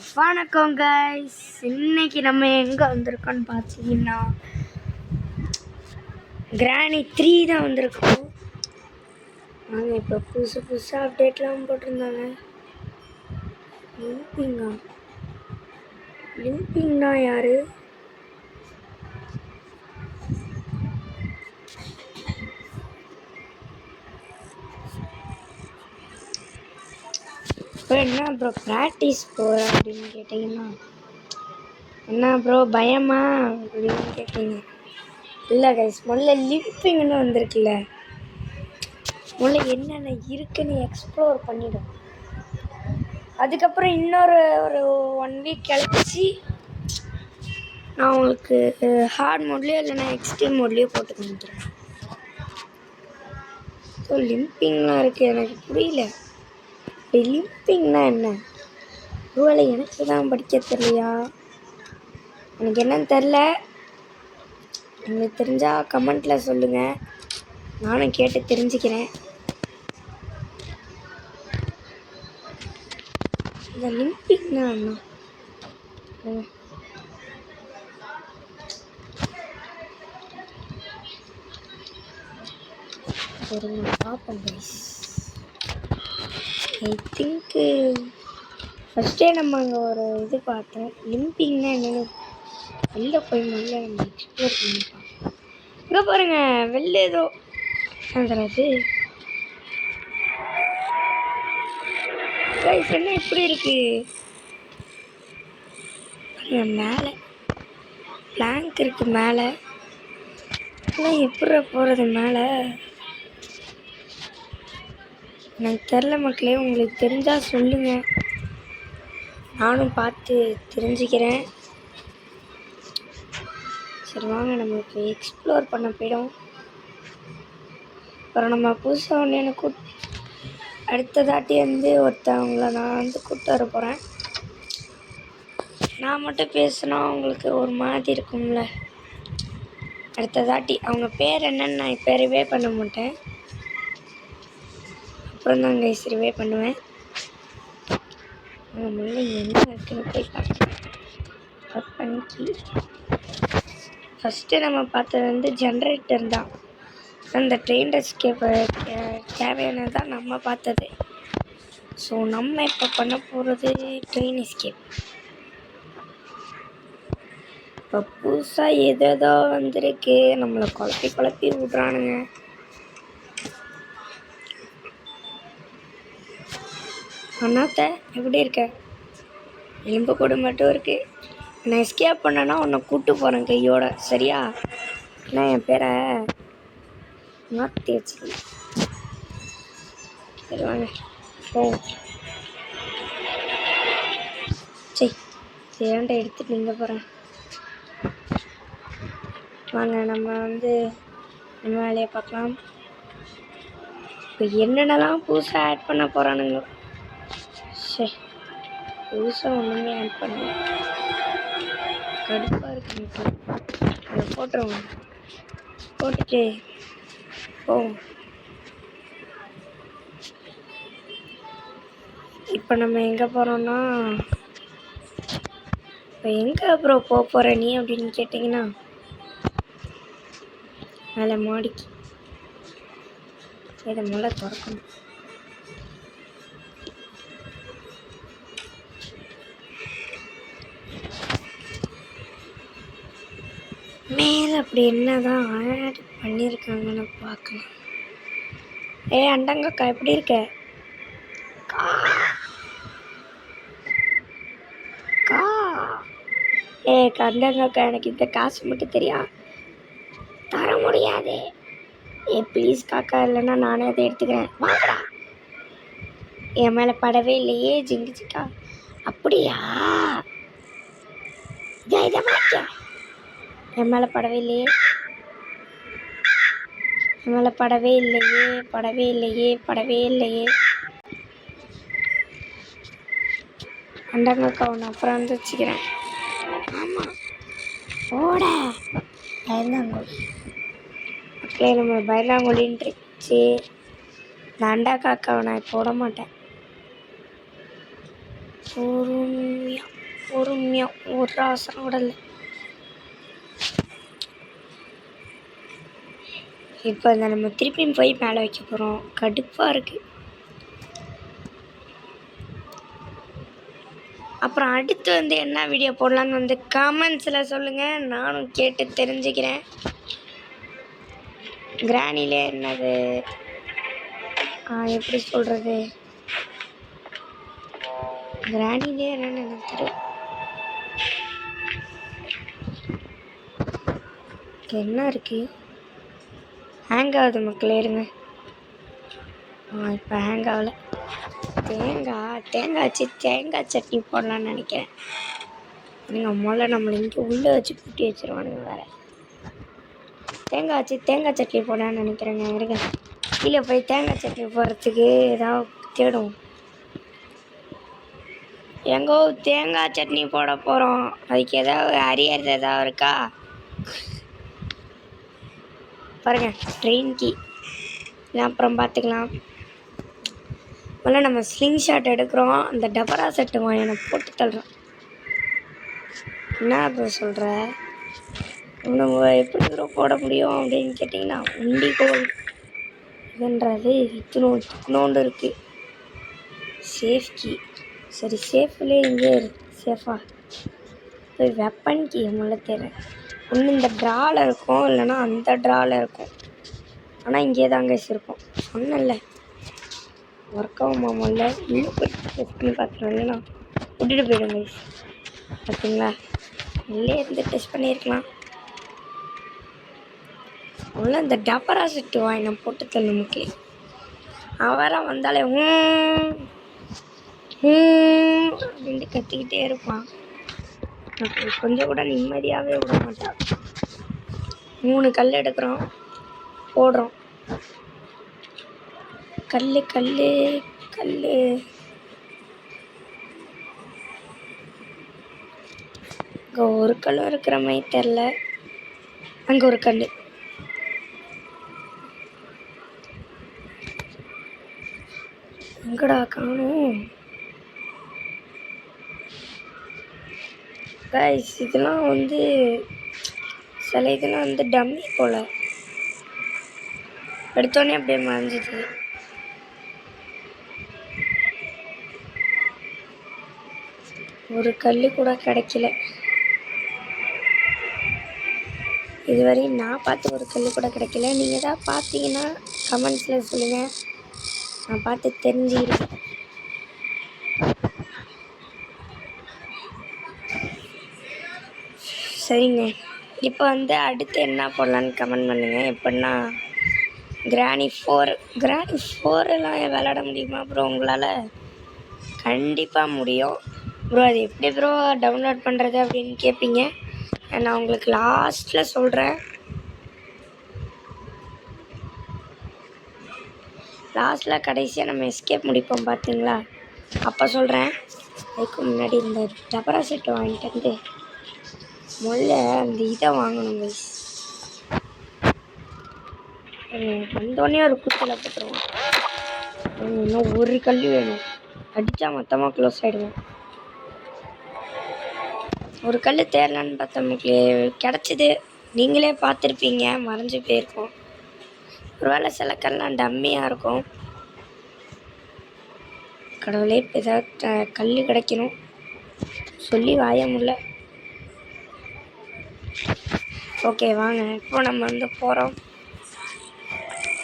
வணக்கம் கைஸ், இன்னைக்கு நம்ம எங்கே வந்திருக்கோன்னு பார்த்தீங்கன்னா கிராணி 3 தான் வந்திருக்கோம். நாங்கள் இப்போ புதுசாக அப்டேட்லாம் போட்டிருந்தாங்க. லிம்பிங்னா யார்? இப்போ என்ன ப்ரோ ப்ராக்டிஸ் போகிறேன் அப்படின்னு கேட்டிங்கன்னா, என்ன ப்ரோ பயமா அப்படின்னு கேட்டீங்க. இல்லை கைஸ், முதல்ல லிம்பிங்னு வந்திருக்குல்ல, முதல்ல என்னென்ன இருக்குன்னு எக்ஸ்ப்ளோர் பண்ணிடும். அதுக்கப்புறம் இன்னொரு 1 வீக் கழிச்சு நான் உங்களுக்கு ஹார்ட் மோட்லேயோ இல்லைனா எக்ஸ்ட்ரீம் மோட்லேயோ போட்டு காமிக்கிறேன். ஸோ லிம்பிங்லாம் இருக்குது, எனக்கு புரியல. லிம்பிங்னா என்ன? ஒருவேளை எனக்கு தான் படிக்க தெரியலையா? எனக்கு என்னன்னு தெரில. உங்களுக்கு தெரிஞ்சால் கமெண்ட்டில் சொல்லுங்கள், நானும் கேட்டு தெரிஞ்சுக்கிறேன். இந்த லிம்பிங்னா என்ன? ஒரு பார்ப்போம் கைஸ். ஐ திங்க்கு ஃபஸ்ட்டே நம்ம அங்கே ஒரு இது பார்த்தோம். லிம்பிங்னா என்னென்னு வெளில போய் முதல்ல நம்ம எக்ஸ்ப்ளோர் பண்ணிப்போம். இங்கே பாருங்கள், வெளில ஏதோ என்னது கைஸ், என்ன இப்படி இருக்குது பாருங்க. மேலே பிளாங்க் இருக்குது, மேலே ஆனால் எப்படி போகிறது மேலே எனக்கு தெரில மக்களே. உங்களுக்கு தெரிஞ்சால் சொல்லுங்கள், நானும் பார்த்து தெரிஞ்சுக்கிறேன். சரி வாங்க, நம்ம இப்போ எக்ஸ்ப்ளோர் பண்ண போயிடும். அப்புறம் நம்ம புதுசாக ஒன்று எனக்கு அடுத்ததாட்டி ஒருத்தவங்களை நான் கூப்பிட்டு வர போகிறேன். நான் மட்டும் பேசினா உங்களுக்கு ஒரு மாதிரி இருக்கும்ல. அடுத்ததாட்டி அவங்க பேர் என்னன்னு நான் இப்போ ரிவே பண்ண மாட்டேன், அப்புறம் தான் கைஸ் ரிவே பண்ணுவேன். அவங்க முன்னே என்ன இருக்குன்னு போய் பார்க்கலாம். ஃபஸ்ட்டு நம்ம பார்த்தது ஜென்ரேட்டர் தான். அந்த ட்ரெயின் எஸ்கேப் தேவையானது தான் நம்ம பார்த்தது. ஸோ நம்ம இப்போ பண்ண போகிறது ட்ரெயின் எஸ்கேப். இப்போ புதுசாக ஏதோ வந்திருக்கு, நம்மளை குழப்பி விட்றானுங்க. அண்ணாத்த எப்படி இருக்க? எலும்பு கூடு மட்டும் இருக்குது. நான் எஸ்கேப் பண்ணேன்னா உன்னை கூப்பிட்டு போகிறேன் கையோட, சரியா? நான் என் பேரை மாற்றி வச்சுக்கேன். சரி வாங்க ஓ ஏன்டா எடுத்துட்டு நீங்கள் போகிறேன். வாங்க நம்ம நம்ம வேலையை பார்க்கலாம். இப்போ என்னென்னலாம் புதுசாக ஆட் பண்ண போகிறானுங்க. சரி, புதுசாக ஒன்றுமே ஆட் பண்ண கடுப்பாக இருக்குங்க. அதை போட்டுருவோம், போட்டுட்டு இப்போ நம்ம எங்கே போகிறோன்னா, இப்போ எங்கே அப்புறம் போகிற நீ அப்படின்னு கேட்டிங்கன்னா, மேலே மாடிக்கு. இதை முதல்ல திறக்கணும். மேலே அப்படி என்னதான் ஆட் பண்ணியிருக்காங்கன்னு பார்க்கலாம். அண்டங்கக்கா எப்படி இருக்க? கண்டங்கக்கா, எனக்கு இந்த காசு மட்டும் தெரியா தர முடியாது. ப்ளீஸ் காக்கா, இல்லைன்னா நானே அதை எடுத்துக்கிறேன். வாங்கடா. என் மேலே படவே இல்லையே ஜிங்கிச்சிக்கா. அப்படியா? இதை வாங்க. என் மேலே படவே இல்லையே, என் மேலே படவே இல்லையே. அண்டங்கக்கா ஒன்று அப்புறம் வச்சுக்கிறேன். ஆமாம் ஓட பயந்தாங்கோலி மக்களே, நம்ம பயந்தாங்கோலின்ட்டுருச்சு. இந்த அண்டா காக்காவை நான் இப்போ விட மாட்டேன். பொறுமையாக பொறுமையாக ஒரு ஆசனம் கூட இல்லை. இப்போ இந்த நம்ம திருப்பியும் போய் மேலே வைக்க போகிறோம். கடுப்பாக இருக்குது. அப்புறம் அடுத்து வந்து என்ன வீடியோ போடலான்னு வந்து கமெண்ட்ஸில் சொல்லுங்கள், நானும் கேட்டு தெரிஞ்சுக்கிறேன். கிராணிலே என்னது எப்படி சொல்கிறது, கிராணிலே என்னன்னு எனக்கு தெரியும். என்ன இருக்குது, ஹேங் ஆகுது மக்களே, இருங்க. இப்போ ஹேங் ஆகலை. தேங்காய் வச்சு தேங்காய் சட்னி போடலான்னு நினைக்கிறேன். நீங்கள் முதல்ல நம்மளை இங்கே உள்ளே வச்சு கூட்டி வச்சுருவானுங்க வேறு. தேங்காய் வச்சு தேங்காய் சட்னி போடலான்னு நினைக்கிறேங்க. இருங்க, கீழே போய் தேங்காய் சட்னி போடுறதுக்கு ஏதாவது தேடும். எங்கோ தேங்காய் சட்னி போட போகிறோம். அதுக்கு ஏதாவது அறியறது ஏதாவது இருக்கா பாருங்க. ட்ரெயின் கீ இல்லை, அப்புறம் பார்த்துக்கலாம். முதல்ல நம்ம ஸ்லிங் ஷாட் எடுக்கிறோம். அந்த டபரா செட்டு வாங்கி போட்டு தள்ளுறோம். என்ன இப்போ சொல்கிற, நம்ம எப்படி தூரம் போட முடியும் அப்படின்னு கேட்டிங்கன்னா, உண்டிகோல் இதுன்றது இத்தினோண்டு இருக்குது. சேஃப் கீ, சரி சேஃப்லேயே இங்கே சேஃபாக போய் வெப்பன் கீ முதல்ல தேவை. ஒன்று இந்த ட்ராவில் இருக்கும், இல்லைன்னா அந்த ட்ராவில் இருக்கும். ஆனால் இங்கே தாங்க இருக்கும். சொன்னல ஒர்க் ஆகுமா, முதல்ல உள்ளே போய் டெஸ்ட் பண்ணி பார்த்துருவோம். இல்லைன்னா விட்டுட்டு போயிடுங்க. பார்த்தீங்களா, உள்ளே இருந்து டெஸ்ட் பண்ணியிருக்கலாம். முதல்ல இந்த டபரா செட்டு வாங்கி நான் போட்டு தள்ள முக்கிய அவராக வந்தாலே அப்படின்ட்டு கத்திக்கிட்டே இருப்பான். கொஞ்சம் கூட நிம்மதியாகவே விட மாட்டான். 3 கல் எடுக்கிறோம், போடுறோம். கல் கல் கல் இங்கே ஒரு கல் இருக்கிற மாதிரி தெரில. அங்கே ஒரு கல். எங்கடா காணும் கைஸ்? இதெல்லாம் வந்து சில இதெல்லாம் வந்து டம்மி போல். எடுத்தோடனே அப்படியே மறைஞ்சிது. ஒரு கல் கூட கிடைக்கல இதுவரையும். நான் பார்த்து ஒரு கல் கூட கிடைக்கல. நீங்கள் தான் பார்த்தீங்கன்னா கமெண்ட்ஸில் சொல்லுங்கள், நான் பார்த்து தெரிஞ்சுக்கிறேன். சரிங்க, இப்போ வந்து அடுத்து என்ன போடலான்னு கமெண்ட் பண்ணுங்கள். எப்படின்னா கிராணி 4 எல்லாம் விளாட முடியுமா ப்ரோ உங்களால்? கண்டிப்பாக முடியும் ப்ரோ. அது எப்படி ப்ரோ டவுன்லோட் பண்ணுறது அப்படின்னு கேட்பீங்க. நான் உங்களுக்கு லாஸ்ட்டில் சொல்கிறேன். லாஸ்ட்டில் கடைசியாக நம்ம எஸ்கேப் முடிப்போம் பார்த்தீங்களா, அப்போ சொல்கிறேன். அதுக்கு முன்னாடி இந்த டபரா செட்டு வாங்கிட்டு வந்து முதல்ல அந்த இதை வாங்கணும் கைஸ். வந்தோடனே ஒரு குத்தில் போட்டுருவோம். இன்னும் ஒரு கல் வேணும், அடித்தா மொத்தமாக க்ளோஸ் ஆகிடுவோம். ஒரு கல் தேரலான்னு பார்த்தா நமக்கு கிடச்சிது. நீங்களே பார்த்துருப்பீங்க, மறைஞ்சு போயிருக்கோம். ஒருவேளை சில கல்லாம் டம்மியாக இருக்கும். கடவுளே, இப்போ ஏதாவது கல் கிடைக்கணும் சொல்லி வாய முடியல. ஓகே வாங்க, இப்போ நம்ம வந்து போகிறோம்.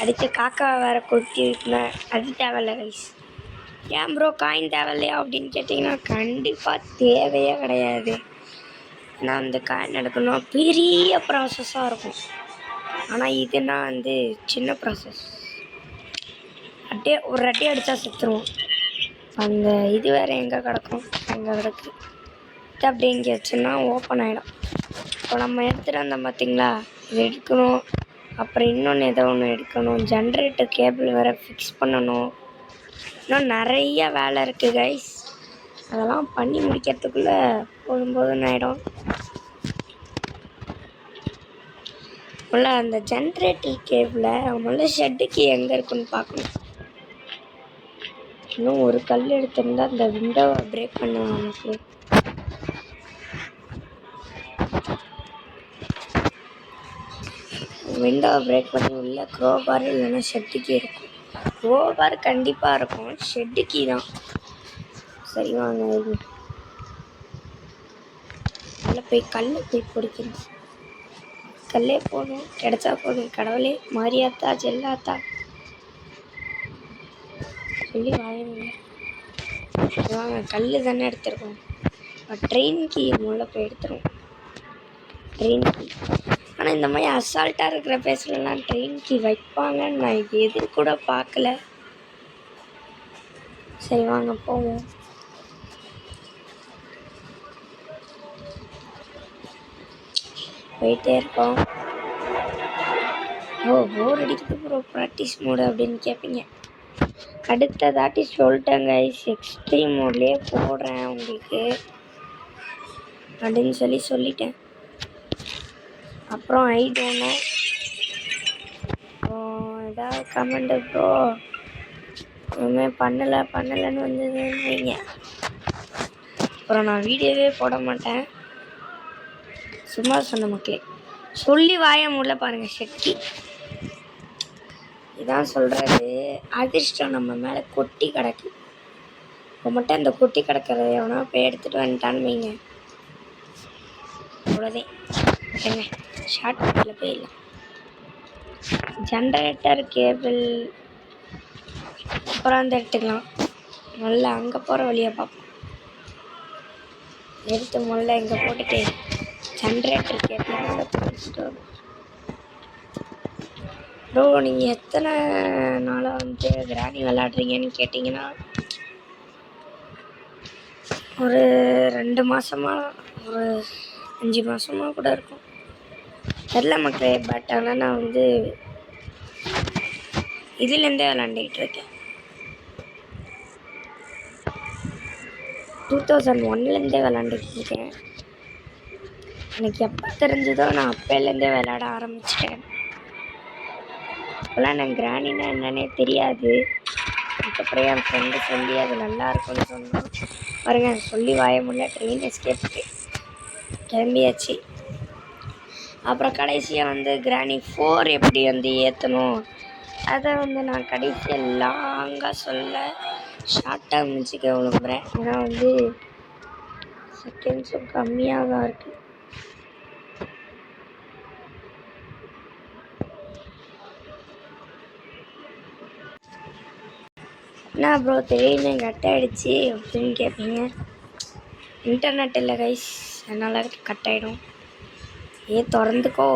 அடுத்து காக்கா வேறு கொத்தி வைக்கணும், அது தேவையில்ல ரைஸ். ஏன் ப்ரோ காயின் தேவையில்லையா அப்படின்னு கேட்டிங்கன்னா, கண்டிப்பாக தேவையே கிடையாது. ஏன்னா அந்த காயின் எடுக்கணும் பெரிய ப்ராசஸாக இருக்கும். ஆனால் இதுனா வந்து சின்ன ப்ராசஸ். அப்படியே ஒரு அடி அடித்தா செத்துருவோம். அந்த இது வேறு எங்கே கிடக்கும், அங்கே கிடக்கு. இது அப்படியே இங்கே வச்சுன்னா ஓப்பன் ஆகிடும். இப்போ நம்ம எடுத்துகிட்டு வந்தோம் பார்த்தீங்களா, இது எடுக்கணும். அப்புறம் இன்னொன்று ஏதோ ஒன்று எடுக்கணும். ஜென்ரேட்டர் கேபிள் வேறு ஃபிக்ஸ் பண்ணணும். இன்னும் நிறைய வேலை இருக்குது கைஸ். அதெல்லாம் பண்ணி முடிக்கிறதுக்குள்ளே போதும்னு ஆகிடும். முதல்ல அந்த ஜென்ரேட்டர் கேபிளை முதல்ல ஷெட்டுக்கு எங்கே இருக்குன்னு பார்க்கணும். இன்னும் ஒரு கல் எடுத்திருந்தா அந்த விண்டோவை பிரேக் பண்ணுவேன் நமக்கு. விண்டோவை பிரேக் பண்ணி உள்ள க்ரோபார் இல்லைன்னா ஷெட்டுக்கு இருக்கும். க்ரோபார் கண்டிப்பாக இருக்கும், ஷெட்டுக்கு தான். சரி வாங்க, அதில் போய் கல்லை போய் பிடிக்கணும். கல்லே போதும், கிடைச்சா போதும். கடவுளே மாரியாத்தா ஜெல்லாத்தா சொல்லி வாயணும். வாங்க, கல் தானே எடுத்துருக்கோம். ட்ரெயின் கீ முள்ள போய் எடுத்துருவோம். ட்ரெயின் கீ. ஆனால் இந்த மாதிரி அசால்ட்டாக இருக்கிற பேசுலலாம் ட்ரெயின் கீ வைப்பாங்கன்னு நான் எது கூட பார்க்கல. சரி வாங்க போவோம். போயிட்டே இருக்கோம். போர் அடிக்குது ப்ரோ, ப்ராக்டிஸ் மோடு அப்படின்னு கேட்பீங்க. அடுத்ததாட்டி சொல்லிட்டேங்க, எக்ஸ்ட்ரீம் மோட்லேயே போடுறேன் உங்களுக்கு அப்படின்னு சொல்லிட்டேன். அப்புறம் ஐ டோன்ட் நோ, ஏதாவது கமெண்ட் ப்ரோ இனிமேல் பண்ணலைன்னு வந்ததுன்னு வைங்க, அப்புறம் நான் வீடியோவே போட மாட்டேன். சும்மா சொன்ன மக்களே, சொல்லி வாய முடியல பாருங்கள். ஷெட்டி இதான் சொல்கிறது, அதிர்ஷ்டம் நம்ம மேலே கொட்டி கிடக்கு. இப்போ மட்டும் அந்த கொட்டி கிடக்கிறத எவனா போய் எடுத்துகிட்டு வந்துட்டான்னு வைங்க, அவ்வளோதே. என்ன ஷார்ட் கட்டில் போயிடலாம். ஜென்ரேட்டர் கேபிள் அப்புறம் வந்து எடுத்துக்கலாம். நல்லா அங்கே போகிற வழியை பார்ப்போம். எடுத்து முதல்ல இங்கே போட்டுட்டு ஜென்ரேட்டர் கேபிள் போட்டுட்டு ப்ரோ, நீங்கள் எத்தனை நாளாக வந்து கிராணி விளாட்றீங்கன்னு கேட்டிங்கன்னா, ஒரு 2 மாதமாக, ஒரு 5 மாதமாக கூட இருக்கும், தெரில மக்களே. பட் ஆனால் நான் வந்து இதுலேருந்தே விளாண்டுக்கிட்டு இருக்கேன். 2001லேருந்தே விளாண்டுக்கிட்டு இருக்கேன். எனக்கு எப்போ தெரிஞ்சதோ நான் அப்போலேருந்தே விளாட ஆரம்பிச்சிட்டேன். அப்போல்லாம் எனக்கு கிராணினா என்னன்னே தெரியாது. அதுக்கப்புறம் என் ஃப்ரெண்டு சொல்லி அது நல்லா இருக்கும்னு சொன்னான். பாருங்க, சொல்லி வாய முடியல, ட்ரெயின் எஸ்கேப் கிளம்பியாச்சு. அப்புறம் கடைசியாக வந்து கிராணி 4 எப்படி வந்து ஏற்றணும் அதை வந்து நான் கடைசியாக லாங்காக சொல்ல ஷார்ட்டாக முடிச்சுக்க விரும்புகிறேன். ஏன்னா வந்து செகண்ட்ஸும் கம்மியாக தான் இருக்குது. என்ன ப்ரோ திடீர்னு கட் ஆகிடுச்சு அப்படின்னு கேட்பீங்க. இன்டர்நெட் இல்லை கைஸ், அதனால் கட் ஆகிடும். திறந்துக்கோ,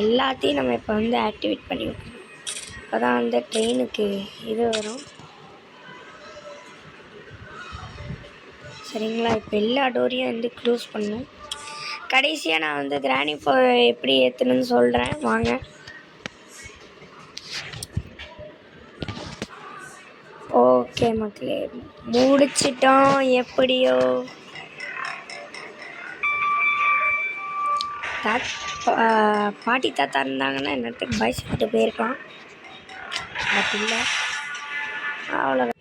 எல்லாத்தையும் நம்ம இப்போ வந்து ஆக்டிவேட் பண்ணி வைக்கணும். அப்போ தான் வந்து ட்ரெயினுக்கு இது வரும். சரிங்களா, இப்போ எல்லா டோரையும் வந்து க்ளோஸ் பண்ணணும். கடைசியாக நான் வந்து கிராணி எப்படி ஏற்றணும்னு சொல்கிறேன் வாங்க. ஓகே மக்களே, முடிச்சிட்டோம். எப்படியோ பாட்டி தாத்தா இருந்தாங்கன்னா என்னத்துக்கு பாய் சொல்லிட்டு போயிருக்கலாம். பட் இல்லை, அவ்வளோ.